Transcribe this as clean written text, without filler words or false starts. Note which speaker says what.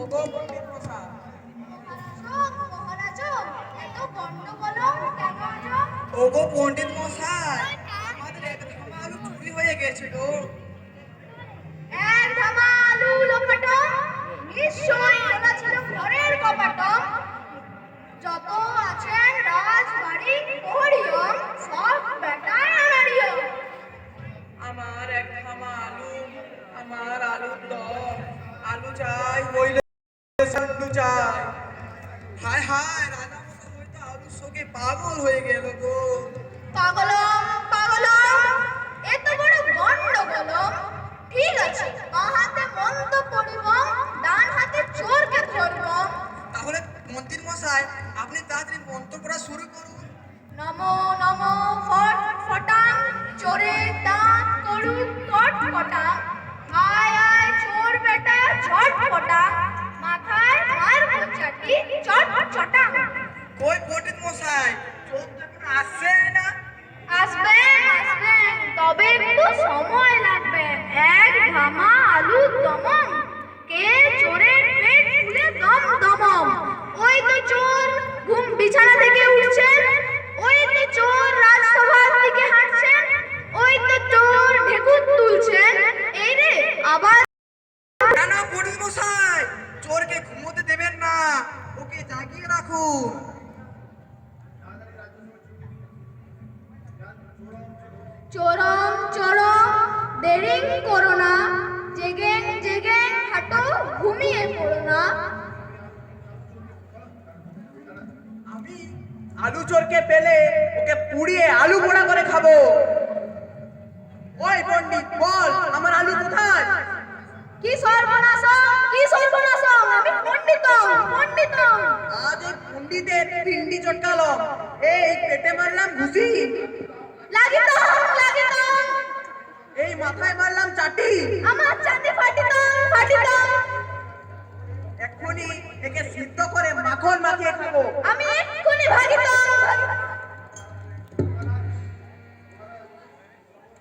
Speaker 1: ওগো পণ্ডিত মশাই।
Speaker 2: মহারাজ এত গন্ডগোল কেন?
Speaker 1: ওগো পণ্ডিত মশাই, আমাদের এক ধামা আলু চুরি হয়ে গেছে গো।
Speaker 2: এক ধামা আলু লোপাট, নিশ্চয়ই খোলা ছিল ঘরের কপাট। যত আছেন রাজবাড়ি প্রহরীয়ম, সব বেটায় আনাড়িয়ম।
Speaker 1: আমার এক ধামা আলু, আমার আলুর দম। আলু চাই হইলে আলু চাই। হায় হায়, রাজা মশাই হয়তো আলুর শোকে পাগল হয়ে গেল গো।
Speaker 2: পাগলম পাগলম, এত বড় গন্ডগোলম। ঠিক আছে, বাঁ হাতে মন্ত্র পড়িব, ডান হাতে চোরকে ধরব।
Speaker 1: তাহলে মন্ত্রী মশাই, আপনি তাড়াতাড়ি মন্ত্র পড়া শুরু করুন।
Speaker 2: নমো নমো ফট ফটাং, চোরের দাঁত করুক কটকটা। আয় আয় চোর বেটা ঝটপটা, মাথায় মারবো চাটি চটচটা।
Speaker 1: কই পণ্ডিত মশাই, চোর তো এখন আসছে না।
Speaker 2: আসবেন আসবেন, তবে একটু সময় লাগবে। এক ধামা আলুর দমম, কে চোরের পেট ফুলে দম দমম। ওই তো চোর ঘুম বিছানা থেকে উঠছেন, ওই তো চোর রাজসভার দিকে হাঁটছেন, ওই তো চোর ঢেকুর তুলছেন। এই রে আবার
Speaker 1: না না পণ্ডিত মশাই, চোরকে ঘুমোতে দেবেন না, ওকে জাগিয়ে রাখুন।
Speaker 2: চোরম চোরম, দেরি করো না, জেগেন জেগেন হাঁটো, ঘুমিয়ে পড়ো না।
Speaker 1: আমি আলু চোরকে পেলে ওকে পুড়িয়ে আলু পোড়া করে খাবো। ওই পণ্ডিত বল, আমার আলু কোথায়?
Speaker 2: কি সর্বনাশম, কি সর্বনাশম, আমি পণ্ডিতম পণ্ডিতম।
Speaker 1: আজ এই পণ্ডিতের পিন্ডি চটকালাম, এই পেটে মারলাম ঘুষি,
Speaker 2: লাগিতম লাগিতম,
Speaker 1: এই মাথায় মারলাম চাটি।
Speaker 2: আমার চাঁদে ফাটিতম ফাটিতম।
Speaker 1: এক্ষুনি একে সিদ্ধ করে মাখন মাখিয়ে খাবো।